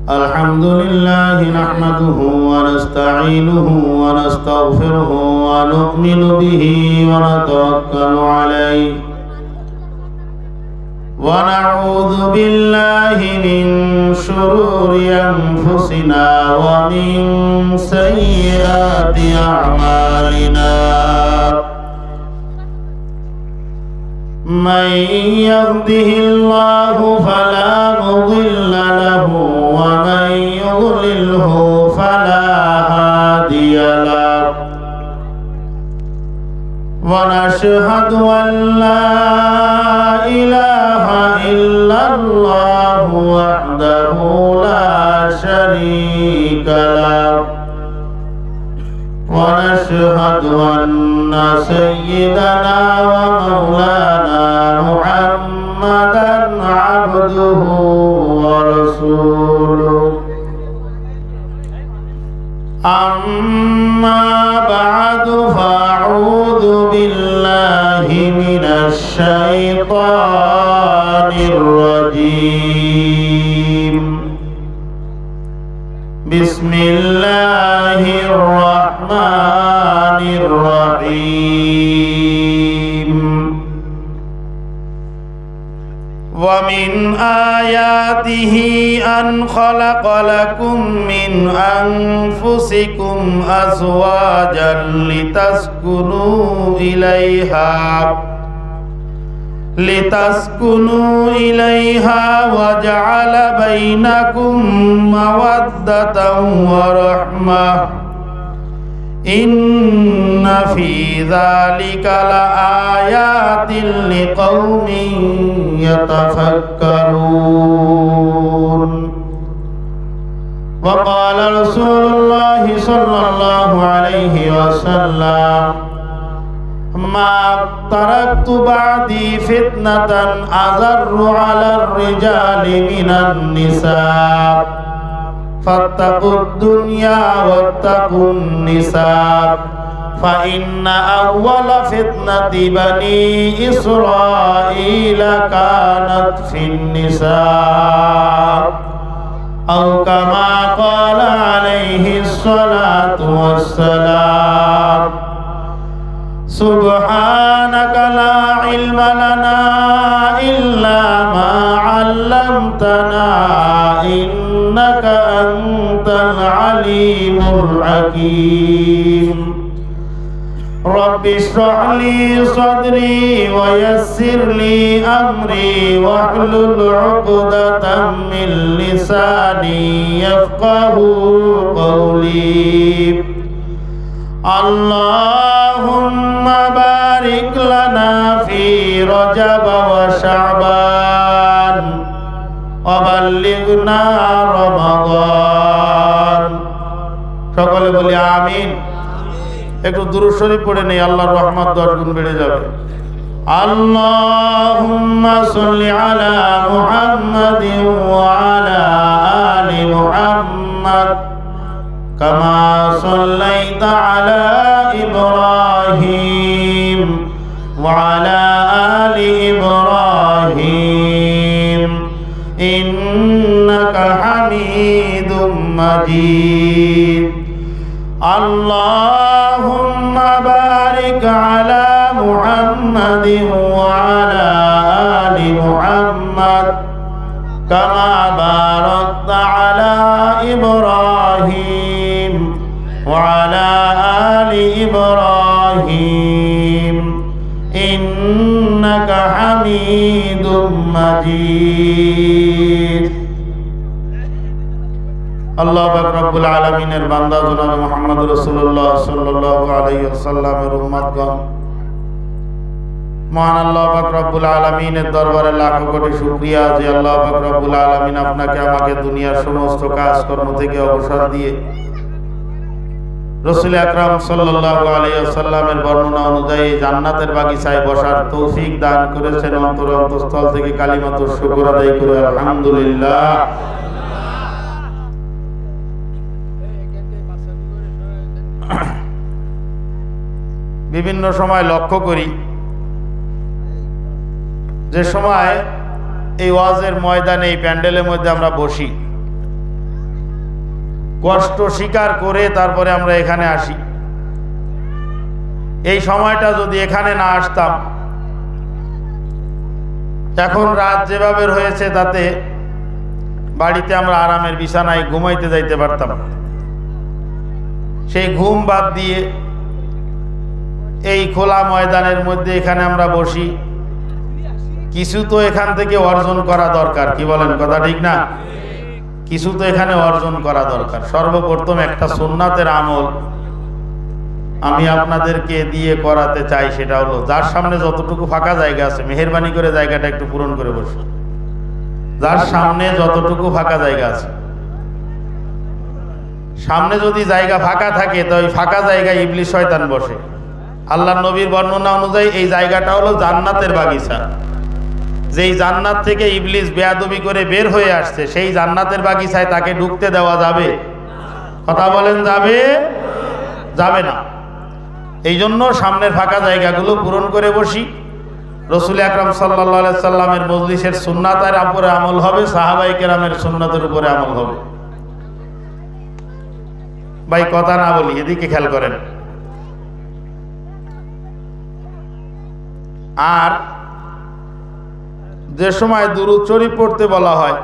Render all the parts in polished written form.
الحمد لله نحمده ونستعينه ونستغفره ونؤمن به ونتوكل عليه ونعوذ بالله من شرور أنفسنا ومن سيئات أعمالنا من يهده الله فلا مضل له ومن يضلله فلا هادي له ونشهد أن لا إله إلا الله وحده لا شريك له ونشهد أن سيدنا ومولانا محمدا عبده ورسوله أما بعد فأعوذ بالله من الشيطان الرجيم بسم الله الرحمن الرحيم ومن آياته أن خلق لكم من أنفسكم أزواجا لتسكنوا إليها وجعل بينكم مودة ورحمة إن في ذلك لآيات لقوم يتفكرون وقال رسول الله صلى الله عليه وسلم ما تركت بعدي فتنة أضر على الرجال من النساء فاتقوا الدنيا واتقوا النساء فإن أول فتنة بني إسرائيل كانت في النساء أو كما قال عليه الصلاة والسلام سبحانك لا علم لنا إلا ما علمتنا إنك أنت العليم الحكيم رب اشرح لي صدري ويسر لي أمري واحلل عقدة من لساني يفقه قولي اللهم بارك لنا في رجب وشعبان وبلغنا رمضان সকলে বলি আমিন একটু দুরূদ শরীফ পড়ে নেই আল্লাহর রহমত 10 গুণ বেড়ে যাবে আল্লাহুম্মা সাল্লি আলা মুহাম্মাদিন ওয়া আলা আলি মুহাম্মাদ كما صليت على إبراهيم وعلى آل إبراهيم إنك حميد مجيد اللهم بارك على محمد وعلى آل محمد كما باركت على إبراهيم وعلى آل إبراهيم إنك حميد مجيد الله পাক রব্বুল আলামিনের বান্দা জনাব মুহাম্মদ রাসূলুল্লাহ সাল্লাল্লাহু আলাইহি ওয়াসাল্লামের উম্মতগণ মহান আল্লাহ পাক রব্বুল আলামিনের দরবারে লাখো কোটি শুকরিয়া যে আল্লাহ পাক রব্বুল আলামিন আপনাকে আমাকে দুনিয়ার সমস্ত কাজকর্ম থেকে অবসর দিয়ে রাসূল আকরাম সাল্লাল্লাহু আলাইহি ওয়াসাল্লামের বর্ণনা অনুযায়ী জান্নাতের বাগিচায় বসার তৌফিক দান করেছেন অন্তরস্থল থেকে কালিমাতুর শুকর আদায় করে আলহামদুলিল্লাহ বিভিন্ন সময় লক্ষ্য করি যে সময় এই ওয়াজের ময়দানে, এই প্যান্ডেলের মধ্যে আমরা বসি, কষ্ট স্বীকার করে তারপরে আমরা এখানে আসি। এই সময়টা যদি এখানে না আসতাম, এখন রাত যেভাবে হয়েছে তাতে বাড়িতে আমরা আরামের বিছানায় ঘুমাইতে যাইতে পারতাম। সেই ঘুম বাদ দিয়ে এই খোলা ময়দানের মধ্যে এখানে আমরা বসি, কিছু তো এখান থেকে অর্জন করা দরকার। কি বলেন, কথা ঠিক না? কিছু তো এখানে অর্জন করা দরকার। সর্বপ্রথম একটা সুন্নাতের আমল আমি আপনাদেরকে দিয়ে করাতে চাই, সেটা হলো যার সামনে যতটুকু ফাঁকা জায়গা আছে মেহেরবানি করে জায়গাটা একটু পূরণ করে বসুন। যার সামনে যতটুকু ফাঁকা জায়গা আছে, সামনে যদি জায়গা ফাঁকা থাকে তো ওই ফাঁকা জায়গায় ইবলিস শয়তান বসে। আল্লাহর নবীর বর্ণনা অনুযায়ী এই জায়গাটা হলো জান্নাতের বাগিচা। যেই জান্নাত থেকে ইবলিস বেয়াদবি করে বের হয়ে আসছে, সেই জান্নাতের বাগিচায় তাকে ঢুকতে দেওয়া যাবে? কথা বলেন, যাবে? যাবে না। এই জন্য সামনের ফাঁকা জায়গাগুলো পূরণ করে বসি। রসুল আকরাম সাল্লাল্লাহু আলাইহি সাল্লামের মজলিসের সুন্নাতের উপরে আমল হবে, সাহাবায়ে কেরামের সুন্নাতের উপরে আমল হবে। ভাই কথা না বলি, এদিকে খেয়াল করেন। আর যে সময় দুরূদ শরীফ পড়তে বলা হয়,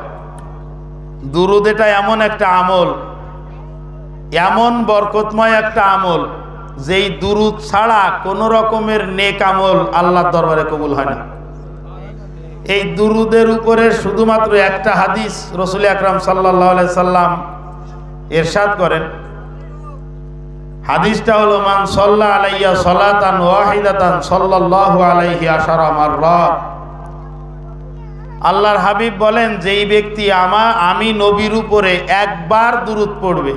দুরূদ এটা এমন একটা আমল, এমন বরকতময় একটা আমল, যেই দুরূদ ছাড়া কোন রকমের নেক আমল আল্লাহর দরবারে কবুল হয় না। এই দুরূদের উপরে শুধুমাত্র একটা হাদিস রাসূল আকরাম সাল্লাল্লাহু আলাইহি সাল্লাম ইরশাদ করেন। হাদিসটা হলো, মান সাল্লা আলাইয়া সালাতান ওয়াহিদাতান সাল্লাল্লাহু আলাইহি আশারা মাররাত। আল্লাহর হাবিব বলেন, যেই ব্যক্তি আমি নবীর উপরে একবার দুরূদ পড়বে,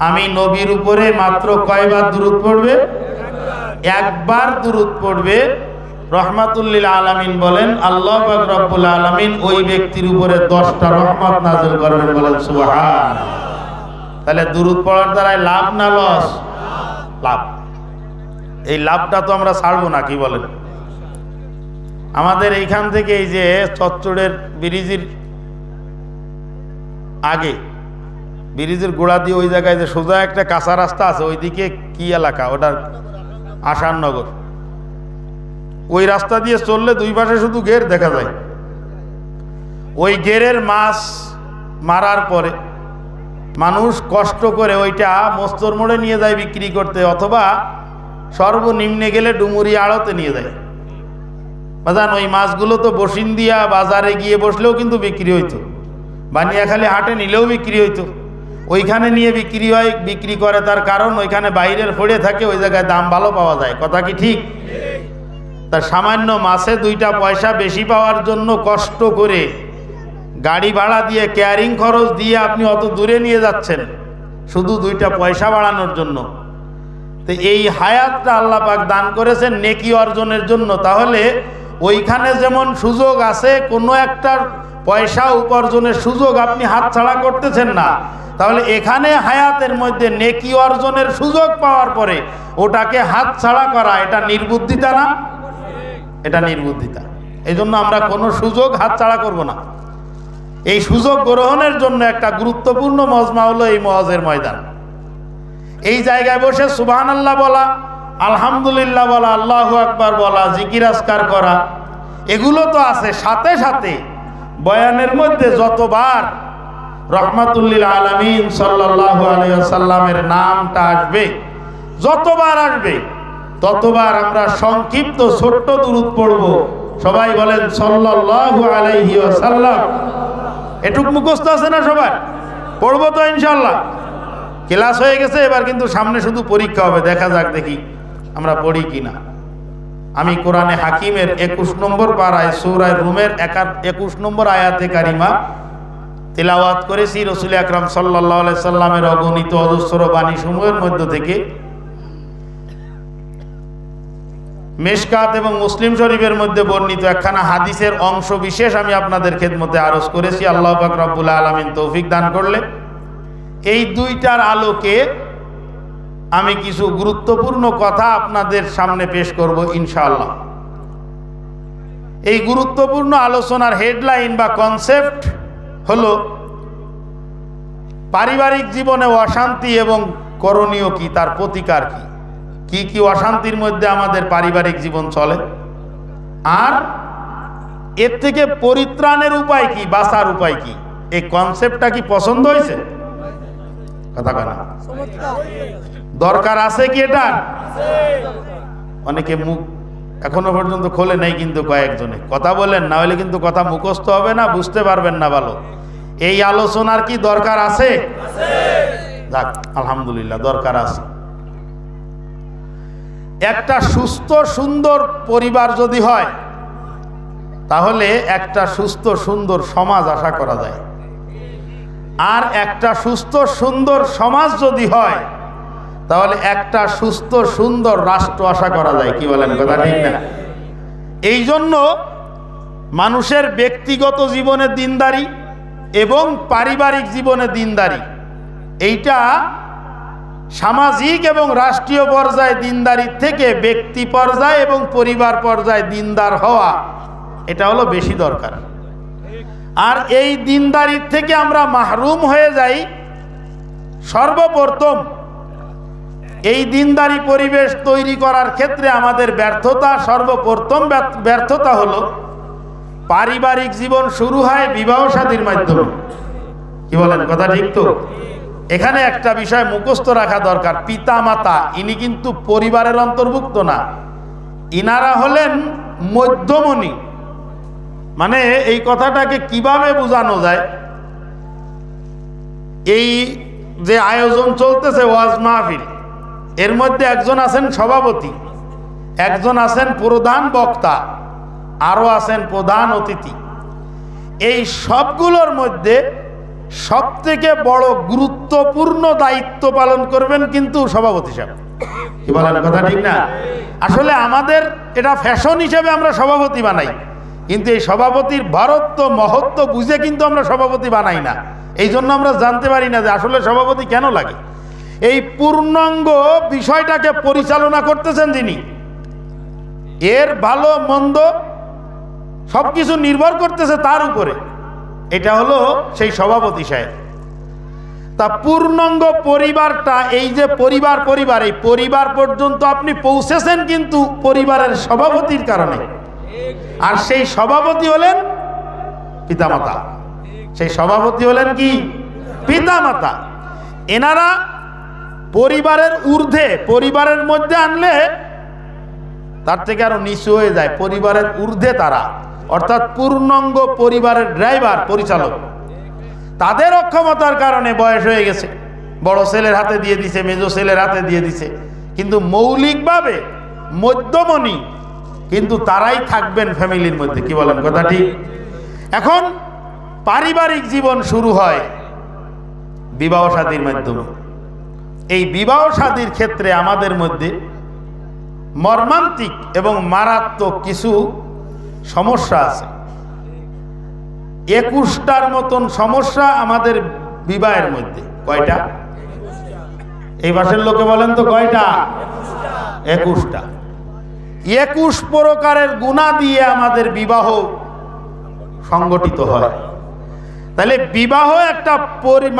আমি নবীর উপরে মাত্র কয়বার দুরূদ পড়বে? একবার দুরূদ পড়বে। রহমাতুল লিল আলামিন বলেন, আল্লাহ পাক রব্বুল আলামিন ওই ব্যক্তির উপরে 10টা রহমত নাযিল করবেন। বলেন সুবহানাল্লাহ। তাহলে দুরূদ পড়ার দ্বারা লাভ না লস? লাভ। এই লাভটা তো আমরা ছাড়বো না। কি বলেন? আমাদের এইখান থেকে এই যে চচ্চড়ের ব্রিজের আগে, ব্রিজের গোড়া দিয়ে ওই জায়গায় যে সোজা একটা কাঁচা রাস্তা আছে, ওইদিকে কি এলাকা ওটার? আসাননগর। ওই রাস্তা দিয়ে চললে দুই পাশে শুধু গের দেখা যায়। ওই গেরের মাছ মারার পরে মানুষ কষ্ট করে ওইটা মস্তর মোড়ে নিয়ে যায় বিক্রি করতে, অথবা সর্বনিম্নে গেলে ডুমুরি আড়তে নিয়ে যায়। বাজান, ওই মাছগুলো তো বসিন্দিয়া বাজারে গিয়ে বসলেও কিন্তু বিক্রি হইতো, বানিয়াখালী হাটে নিলেও বিক্রি হইতো। ওইখানে নিয়ে বিক্রি হয়, বিক্রি করে তার কারণ ওইখানে বাইরের ফড়ে থাকে, ওই জায়গায় দাম ভালো পাওয়া যায়। কথা কি ঠিক? তার সামান্য মাছে 2টা পয়সা বেশি পাওয়ার জন্য কষ্ট করে গাড়ি ভাড়া দিয়ে, ক্যারিং খরচ দিয়ে আপনি অত দূরে নিয়ে যাচ্ছেন শুধু 2টা পয়সা বাড়ানোর জন্য। তো এই হায়াতটা আল্লাহ পাক দান করেছেন নেকি অর্জনের জন্য। তাহলে ওইখানে যেমন সুযোগ আছে, কোনো একটা পয়সা উপার্জনের সুযোগ আপনি হাতছাড়া করতেছেন না, তাহলে এখানে হায়াতের মধ্যে নেকি অর্জনের সুযোগ পাওয়ার পরে ওটাকে হাতছাড়া করা, এটা নির্বুদ্ধিতা না? এটা নির্বুদ্ধিতা। এই জন্য আমরা কোনো সুযোগ হাতছাড়া করব না। এই সুযোগ গ্রহণের জন্য একটা গুরুত্বপূর্ণ মজমা হলো এই ওয়াজের ময়দান। এই জায়গায় বসে সুবহানাল্লাহ বলা, আলহামদুলিল্লাহ বলা, আল্লাহু আকবার বলা, জিকির আজকার করা, এগুলো তো আছে। সাথে সাথে বয়ানের মধ্যে যতবার রহমাতুল লিল আলামিন সাল্লাল্লাহু আলাইহি ওয়াসাল্লামের নামটা আসবে, যতবার আসবে ততবার আমরা সংক্ষিপ্ত ছোট্ট দুরূদ পড়ব। সবাই বলেন সাল্লাল্লাহু আলাইহি ওয়াসাল্লাম। এটুক মুখস্থ আছে না সবার? পড়বো তো ইনশাআল্লাহ। ক্লাস হয়ে গেছে, এবার কিন্তু সামনে শুধু পরীক্ষা হবে। দেখা যাক দেখি আমরা পড়ি কিনা। আমি কোরআনে হাকিমের 21 নম্বর পারায় সূরা রুমের 21 নম্বর আয়াতে কারিমা তিলাওয়াত করেছি। রাসূল আকরাম সাল্লাল্লাহু আলাইহি সাল্লামের অগণিত অজস্র বাণী সমূহের মধ্য থেকে মিশকাত এবং মুসলিম শরীফের মধ্যে বর্ণিত একখানা হাদিসের অংশ বিশেষ আমি আপনাদের খেদমতে আরজ করেছি। আল্লাহ পাক রব্বুল আলামিন তৌফিক দান করলে এই 2টার আলোকে আমি কিছু গুরুত্বপূর্ণ কথা আপনাদের সামনে পেশ করব ইনশাআল্লাহ। এই গুরুত্বপূর্ণ আলোচনার হেডলাইন বা কনসেপ্ট হলো পারিবারিক জীবনে অশান্তি এবং করণীয় কি, তার প্রতিকার কি, কি কি অশান্তির মধ্যে আমাদের পারিবারিক জীবন চলে, আর এর থেকে পরিত্রাণের উপায় কি, বাঁচার উপায় কি। এই কনসেপ্টটা কি পছন্দ হয়েছে? কথা বলা দরকার আছে কি? এটা অনেকে মুখ এখনো পর্যন্ত খোলে নাই, কিন্তু কয়েকজনে কথা বলেন, না হলে কিন্তু কথা মুখস্থ হবে না, বুঝতে পারবেন না ভালো। এই আলোচনার কি দরকার আছে? যাক, আলহামদুলিল্লাহ দরকার আছে। একটা সুস্থ সুন্দর পরিবার যদি হয়, তাহলে একটা সুস্থ সুন্দর সমাজ আশা করা যায়। আর একটা সুস্থ সুন্দর সমাজ যদি হয়, তাহলে একটা সুস্থ সুন্দর রাষ্ট্র আশা করা যায়। কি বলেন, কথা ঠিক না? এই জন্য মানুষের ব্যক্তিগত জীবনে দিনদারি এবং পারিবারিক জীবনে দিনদারি, এইটা সামাজিক এবং রাষ্ট্রীয় পর্যায়ে দিনদারির থেকে ব্যক্তি পর্যায়ে এবং পরিবার পর্যায়ে দিনদার হওয়া, এটা হলো বেশি দরকার। আর এই দিনদারির থেকে আমরা মাহরুম হয়ে যাই। সর্বপ্রথম এই দিনদারি পরিবেশ তৈরি করার ক্ষেত্রে আমাদের ব্যর্থতা, সর্বপ্রথম ব্যর্থতা হলো পারিবারিক জীবন শুরু হয় বিবাহ শাদীর মাধ্যমে। কি বলেন, কথা ঠিক তো? এখানে একটা বিষয় মুখস্থ রাখা দরকার, পিতা মাতা ইনি কিন্তু পরিবারের অন্তর্ভুক্ত না, ইনারা হলেন মধ্যমণি। মানে এই কথাটাকে কিভাবে বোঝানো যায়, এই যে আয়োজন চলতেছে ওয়াজ মাহফিল, এর মধ্যে একজন আছেন সভাপতি, একজন আছেন প্রধান বক্তা, আরো আছেন প্রধান অতিথি। এই সবগুলোর মধ্যে সবথেকে বড় গুরুত্বপূর্ণ দায়িত্ব পালন করবেন কিন্তু সভাপতি সাহেব। কি বলেন, কথা ঠিক না? আসলে আমাদের এটা ফ্যাশন হিসেবে আমরা সভাপতি বানাই, কিন্তু এই সভাপতির ভারত্ব মহত্ব বুঝে কিন্তু আমরা সভাপতি বানাই না। এই জন্য আমরা জানতে পারি না যে আসলে সভাপতি কেন লাগে। এই পূর্ণাঙ্গ বিষয়টাকে পরিচালনা করতেছেন যিনি, এর ভালো মন্দ সবকিছু নির্ভর করতেছে তার উপরে। এটা হলো সেই সভাপতি সাহেব। তা পূর্ণাঙ্গ পরিবারটা, এই যে পরিবার, এই পরিবার পর্যন্ত আপনি পৌঁছেছেন কিন্তু পরিবারের সভাপতির কারণে। আর সেই সভাপতি হলেন পিতামাতা। সেই সভাপতি হলেন কি? পিতামাতা। এনারা পরিবারের ঊর্ধ্বে, পরিবারের মধ্যে আনলে তার থেকে আরো নিচু হয়ে যায়, পরিবারের ঊর্ধ্বে তারা, অর্থাৎ পূর্ণাঙ্গ পরিবারের ড্রাইভার, পরিচালক। তাদের অক্ষমতার কারণে বয়স হয়ে গেছে, বড় ছেলের হাতে দিয়ে দিছে, মেজো ছেলের হাতে দিয়ে দিছে, কিন্তু মৌলিকভাবে মধ্যমণি কিন্তু তারাই থাকবেন ফ্যামিলির মধ্যে। কি বলেন, কথা ঠিক? এখন পারিবারিক জীবন শুরু হয় বিবাহ শাদীর মাধ্যমে। এই বিবাহ শাদীর ক্ষেত্রে আমাদের মধ্যে মর্মান্তিক এবং মারাত্মক কিছু সমস্যা আছে। 21টার মতন সমস্যা আমাদের বিবাহের মধ্যে। কয়টা? এই ভাষার লোকে বলেন তো কয়টা? 21টা। 21 প্রকারের গুনাহ দিয়ে আমাদের বিবাহ সংগঠিত হয়। তাহলে বিবাহ একটা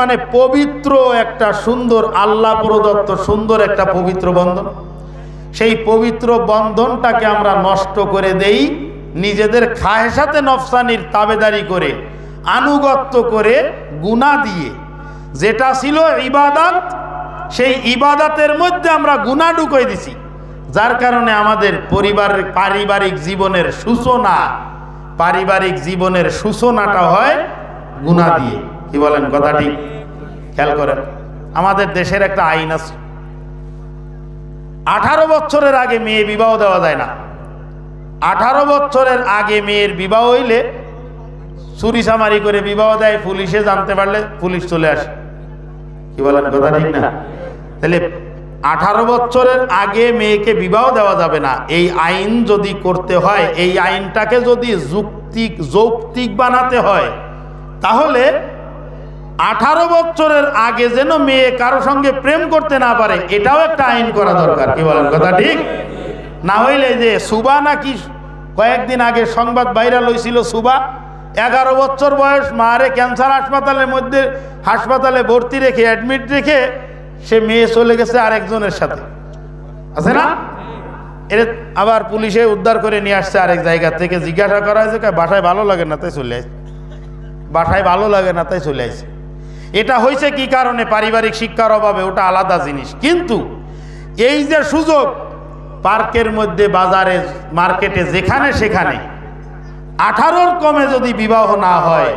মানে পবিত্র, একটা সুন্দর আল্লাহ প্রদত্ত সুন্দর একটা পবিত্র বন্ধন। সেই পবিত্র বন্ধনটাকে আমরা নষ্ট করে দেই নিজেদের খায়সাতে নফসানির তাবেদারি করে, আনুগত্য করে, গুনাহ দিয়ে। যেটা ছিল ইবাদত, সেই ইবাদতের মধ্যে আমরা গুনাহ ঢুকিয়ে দিছি, যার কারণে আমাদের পারিবারিক জীবনের সূচনাটা হয় গুনাহ দিয়ে। কি বলেন, কথা ঠিক? খেয়াল করেন, আমাদের দেশের একটা আইন আছে, 18 বছরের আগে মেয়ে বিবাহ দেওয়া যায় না। 18 বছরের আগে মেয়ের বিবাহ হইলে চুরি চামারি করে বিবাহ দেয়, পুলিশে জানতে পারলে পুলিশ চলে আসে। কি বলেন, কথা ঠিক না? তাহলে 18 বছরের আগে মেয়েকে বিবাহ দেওয়া যাবে না। এই আইন যদি করতে হয়, এই আইনটাকে যদি যৌক্তিক বানাতে হয়, তাহলে 18 বছরের আগে যেন মেয়ে কারো সঙ্গে প্রেম করতে না পারে, এটাও একটা আইন করা দরকার। কি বলেন, কথা ঠিক? না হইলে যে সুবা নাকি কয়েকদিন আগে সংবাদ ভাইরাল হয়েছিল, সুবা 11 বছর বয়স মারে ক্যান্সার হাসপাতালে ভর্তি রেখে অ্যাডমিট রেখে সে মেয়ে চলে গেছে আরেকজনের সাথে, আছে না? এর আবার পুলিশে উদ্ধার করে নিয়ে আসছে আরেক জায়গা থেকে, জিজ্ঞাসা করা হয়েছে বাসায় ভালো লাগে না তাই চলে আসছে, বাসায় ভালো লাগে না তাই চলে আসছে। এটা হয়েছে কি কারণে? পারিবারিক শিক্ষার অভাবে, ওটা আলাদা জিনিস। কিন্তু এই যে সুযোগ, পার্কের মধ্যে, বাজারে, মার্কেটে, যেখানে সেখানে 18-র কমে যদি বিবাহ না হয়,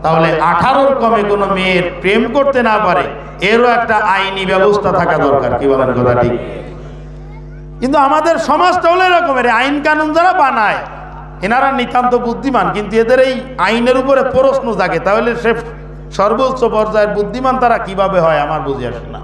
তাহলে 18-র কমে কোনো মেয়ের প্রেম করতে না পারে, এরও একটা আইনি ব্যবস্থা থাকা দরকার। কি বলেন কথা ঠিক? কিন্তু আমাদের সমাজটা হলো এরকমের, আইন কানুন যারা বানায় এনারা নিতান্ত বুদ্ধিমান, কিন্তু এদের এই আইনের উপরে প্রশ্ন জাগে, তাহলে সে সর্বোচ্চ পর্যায়ের বুদ্ধিমান তারা কিভাবে হয় আমার বুঝে আসে না।